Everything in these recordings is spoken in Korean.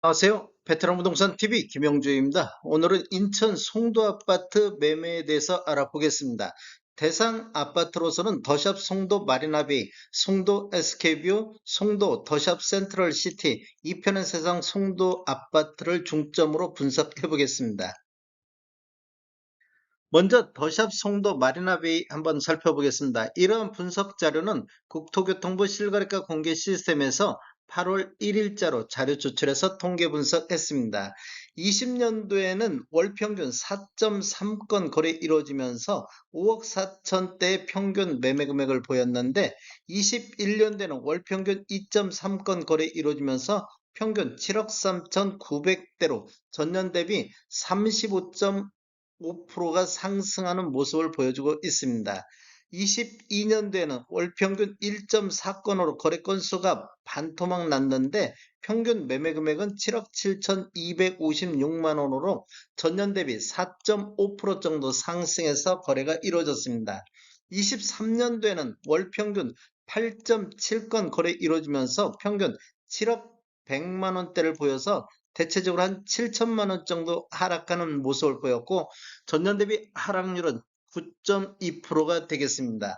안녕하세요. 베테랑 부동산 TV 김영주입니다. 오늘은 인천 송도 아파트 매매에 대해서 알아보겠습니다. 대상 아파트로서는 더샵 송도 마리나베이, 송도 SK뷰, 송도 더샵 센트럴시티, 이편의 세상 송도 아파트를 중점으로 분석해 보겠습니다. 먼저 더샵 송도 마리나베이 한번 살펴보겠습니다. 이러한 분석 자료는 국토교통부 실거래가 공개 시스템에서 8월 1일자로 자료 조출해서 통계 분석했습니다. 20년도에는 월 평균 4.3건 거래 이루어지면서 5억 4천대의 평균 매매 금액을 보였는데 21년도에는 월 평균 2.3건 거래 이루어지면서 평균 7억 3,900대로 전년 대비 35.5%가 상승하는 모습을 보여주고 있습니다. 22년도에는 월 평균 1.4건으로 거래 건수가 반토막 났는데 평균 매매 금액은 7억 7,256만 원으로 전년 대비 4.5% 정도 상승해서 거래가 이루어졌습니다. 23년도에는 월 평균 8.7건 거래 이루어지면서 평균 7억 100만 원대를 보여서 대체적으로 한 7천만 원 정도 하락하는 모습을 보였고 전년 대비 하락률은 9.2%가 되겠습니다.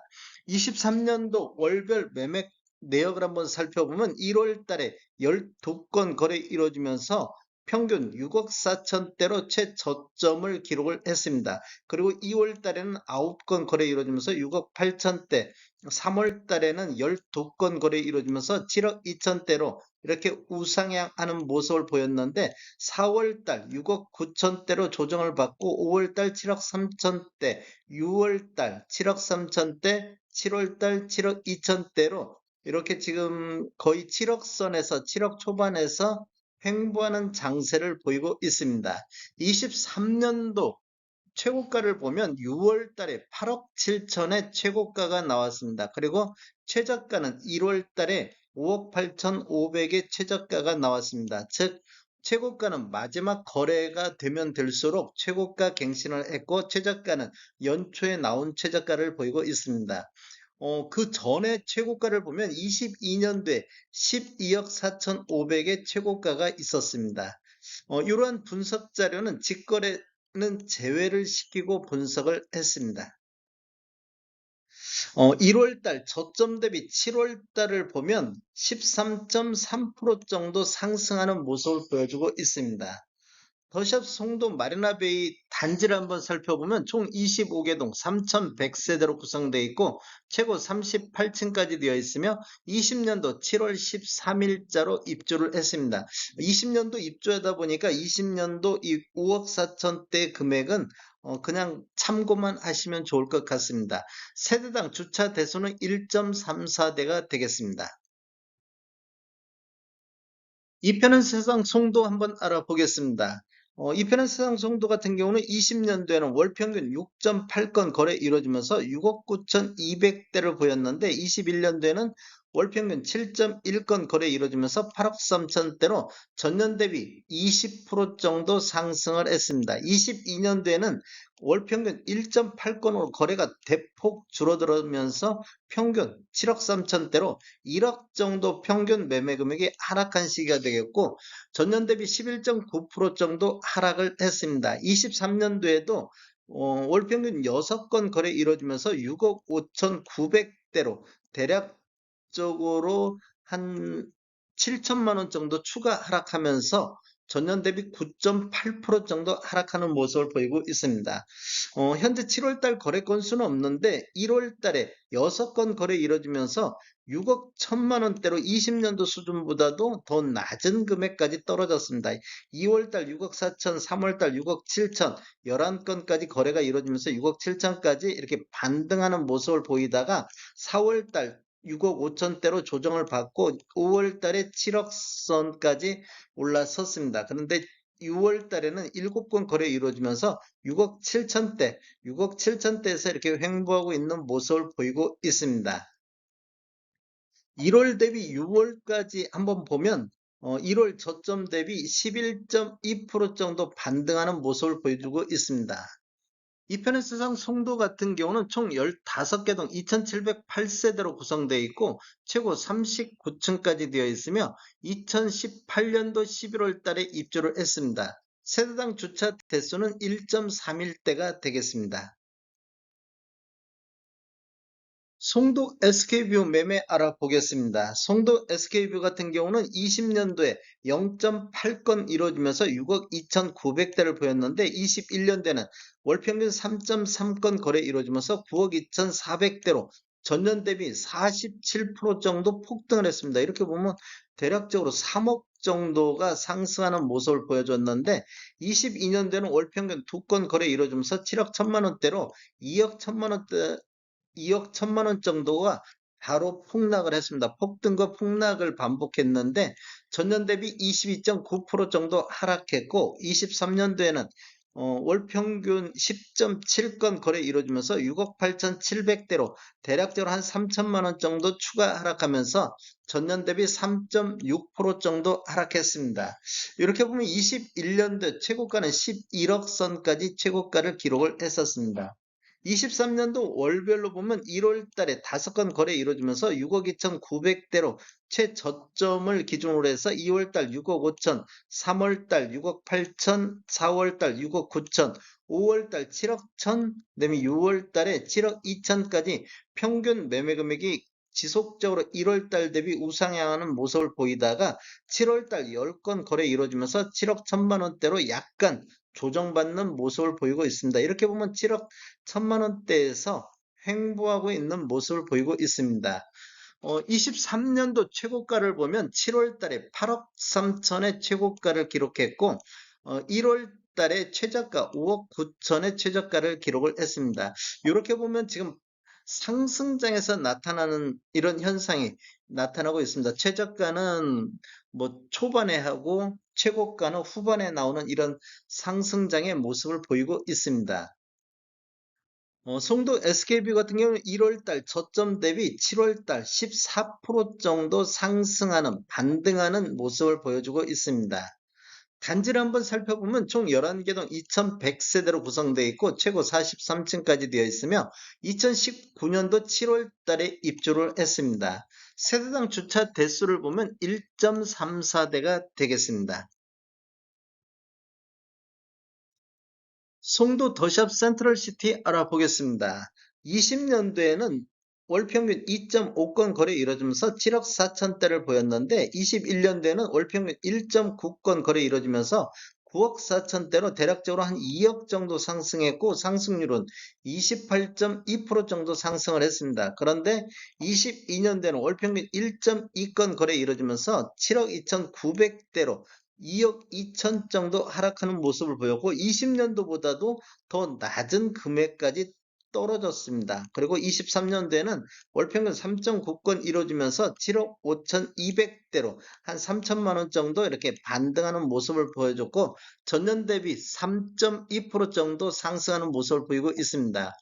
23년도 월별 매매 내역을 한번 살펴보면 1월 달에 12건 거래 이루어지면서 평균 6억 4천대로 최저점을 기록을 했습니다. 그리고 2월 달에는 9건 거래 이루어지면서 6억 8천대, 3월 달에는 12건 거래 이루어지면서 7억 2천대로 이렇게 우상향하는 모습을 보였는데 4월달 6억 9천대로 조정을 받고 5월달 7억 3천대, 6월달 7억 3천대, 7월달 7억 2천대로 이렇게 지금 거의 7억 선에서 7억 초반에서 횡보하는 장세를 보이고 있습니다. 23년도 최고가를 보면 6월 달에 8억 7천의 최고가가 나왔습니다. 그리고 최저가는 1월 달에 5억 8,500의 최저가가 나왔습니다. 즉, 최고가는 마지막 거래가 되면 될수록 최고가 갱신을 했고, 최저가는 연초에 나온 최저가를 보이고 있습니다. 그 전에 최고가를 보면 22년도에 12억 4,500의 최고가가 있었습니다. 이러한 분석 자료는 직거래는 제외를 시키고 분석을 했습니다. 1월달 저점 대비 7월달을 보면 13.3% 정도 상승하는 모습을 보여주고 있습니다. 더샵 송도 마리나베이 단지를 한번 살펴보면 총 25개 동 3,100세대로 구성되어 있고 최고 38층까지 되어 있으며 20년도 7월 13일자로 입주를 했습니다. 20년도 입주하다 보니까 20년도 이 5억 4천대 금액은 그냥 참고만 하시면 좋을 것 같습니다. 세대당 주차 대수는 1.34대가 되겠습니다. 이편은 세상 송도 한번 알아보겠습니다. 이편은 세상 송도 같은 경우는 20년도에는 월 평균 6.8건 거래 이루어지면서 6억 9,200대를 보였는데 21년도에는 월 평균 7.1건 거래 이루어지면서 8억 3천대로 전년 대비 20% 정도 상승을 했습니다. 22년도에는 월 평균 1.8건으로 거래가 대폭 줄어들면서 평균 7억 3천대로 1억 정도 평균 매매 금액이 하락한 시기가 되겠고 전년 대비 11.9% 정도 하락을 했습니다. 23년도에도 월 평균 6건 거래 이루어지면서 6억 5,900대로 대략적으로 한 7천만 원 정도 추가 하락하면서 전년 대비 9.8% 정도 하락하는 모습을 보이고 있습니다. 현재 7월 달 거래 건수는 없는데 1월 달에 6건 거래 이루어지면서 6억 1천만 원대로 20년도 수준보다도 더 낮은 금액까지 떨어졌습니다. 2월 달 6억 4천, 3월 달 6억 7천, 11건까지 거래가 이루어지면서 6억 7천까지 이렇게 반등하는 모습을 보이다가 4월 달 6억 5천대로 조정을 받고 5월 달에 7억 선까지 올라섰습니다. 그런데 6월 달에는 7건 거래 이루어지면서 6억 7천대, 6억 7천대에서 이렇게 횡보하고 있는 모습을 보이고 있습니다. 1월 대비 6월까지 한번 보면 1월 저점 대비 11.2% 정도 반등하는 모습을 보여주고 있습니다. 이편에서상 송도 같은 경우는 총 15개 동 2708세대로 구성되어 있고 최고 39층까지 되어 있으며 2018년도 11월 달에 입주를 했습니다. 세대당 주차 대수는 1.31대가 되겠습니다. 송도 SK뷰 매매 알아보겠습니다. 송도 SK뷰 같은 경우는 20년도에 0.8건 이루어지면서 6억 2,900대를 보였는데 21년도에는 월평균 3.3건 거래 이루어지면서 9억 2,400대로 전년 대비 47% 정도 폭등을 했습니다. 이렇게 보면 대략적으로 3억 정도가 상승하는 모습을 보여줬는데 22년도에는 월평균 2건 거래 이루어지면서 7억 1천만 원대로 2억 1천만 원대 2억 1천만 원 정도가 바로 폭락을 했습니다. 폭등과 폭락을 반복했는데 전년 대비 22.9% 정도 하락했고 23년도에는 월 평균 10.7건 거래 이루어지면서 6억 8,700대로 대략적으로 한 3천만 원 정도 추가 하락하면서 전년 대비 3.6% 정도 하락했습니다. 이렇게 보면 21년도 최고가는 11억 선까지 최고가를 기록을 했었습니다. 23년도 월별로 보면 1월 달에 5건 거래 이루어지면서 6억 2,900대로 최저점을 기준으로 해서 2월 달 6억 5천, 3월 달 6억 8천, 4월 달 6억 9천, 5월 달 7억 1천, 그다음에 6월 달에 7억 2천까지 평균 매매 금액이 지속적으로 1월 달 대비 우상향하는 모습을 보이다가 7월 달 10건 거래 이루어지면서 7억 1천만 원대로 약간 조정받는 모습을 보이고 있습니다. 이렇게 보면 7억 1천만 원대에서 횡보하고 있는 모습을 보이고 있습니다. 23년도 최고가를 보면 7월 달에 8억 3천의 최고가를 기록했고 1월 달에 최저가 5억 9천의 최저가를 기록을 했습니다. 이렇게 보면 지금 상승장에서 나타나는 이런 현상이 나타나고 있습니다. 최저가는 뭐 초반에 하고 최고가는 후반에 나오는 이런 상승장의 모습을 보이고 있습니다. 송도 SK뷰 같은 경우는 1월 달 저점 대비 7월 달 14% 정도 상승하는 반등하는 모습을 보여주고 있습니다. 단지를 한번 살펴보면 총 11개 동 2100세대로 구성되어 있고 최고 43층까지 되어 있으며 2019년도 7월 달에 입주를 했습니다. 세대당 주차 대수를 보면 1.34대가 되겠습니다. 송도 더샵 센트럴시티 알아보겠습니다. 20년도에는 월평균 2.5건 거래 이루어지면서 7억 4천대를 보였는데 21년도에는 월평균 1.9건 거래 이루어지면서 9억 4천대로 대략적으로 한 2억 정도 상승했고 상승률은 28.2% 정도 상승을 했습니다. 그런데 22년도에는 월평균 1.2건 거래 이루어지면서 7억 2,900대로 2억 2천 정도 하락하는 모습을 보였고 20년도보다도 더 낮은 금액까지 떨어졌습니다. 그리고 23년도에는 월평균 3.9건 이루어지면서 7억 5,200대로 한 3천만 원 정도 이렇게 반등하는 모습을 보여줬고 전년 대비 3.2% 정도 상승하는 모습을 보이고 있습니다.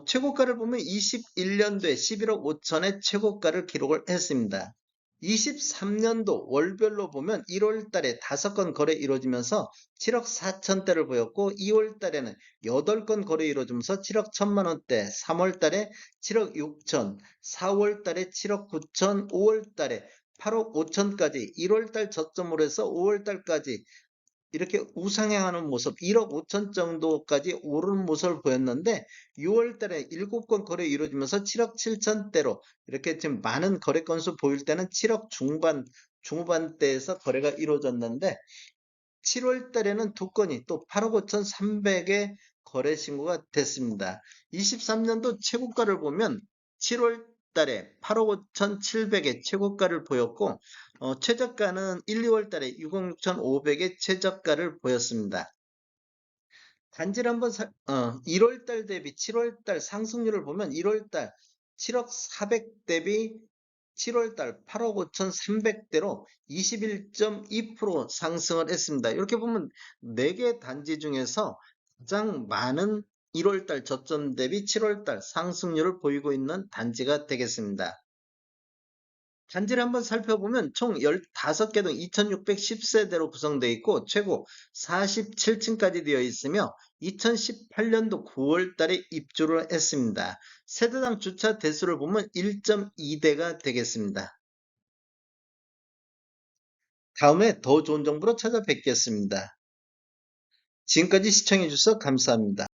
최고가를 보면 21년도에 11억 5천의 최고가를 기록을 했습니다. 23년도 월별로 보면 1월 달에 5건 거래 이루어지면서 7억 4천대를 보였고 2월 달에는 8건 거래 이루어지면서 7억 1천만 원대, 3월 달에 7억 6천, 4월 달에 7억 9천, 5월 달에 8억 5천까지 1월 달 저점으로 해서 5월 달까지 이렇게 우상향하는 모습 1억 5천 정도까지 오르는 모습을 보였는데 6월 달에 7건 거래 이루어지면서 7억 7천대로 이렇게 지금 많은 거래 건수 보일 때는 7억 중후반대에서 거래가 이루어졌는데 7월 달에는 2건이 또 8억 5천 3백의 거래 신고가 됐습니다. 23년도 최고가를 보면 7월 달에 8억 5천 7백의 최고가를 보였고 최저가는 1, 2월 달에 6억 6천 5백의 최저가를 보였습니다. 단지를 한번 1월 달 대비 7월 달 상승률을 보면 1월 달 7억 4백 대비 7월 달 8억 5천 3백대로 21.2% 상승을 했습니다. 이렇게 보면 4개 단지 중에서 가장 많은 1월 달 저점 대비 7월 달 상승률을 보이고 있는 단지가 되겠습니다. 단지를 한번 살펴보면 총 15개 동 2610세대로 구성되어 있고 최고 47층까지 되어 있으며 2018년도 9월 달에 입주를 했습니다. 세대당 주차 대수를 보면 1.2대가 되겠습니다. 다음에 더 좋은 정보로 찾아뵙겠습니다. 지금까지 시청해 주셔서 감사합니다.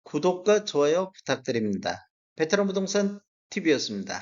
구독과 좋아요 부탁드립니다. 베테랑 부동산 TV였습니다.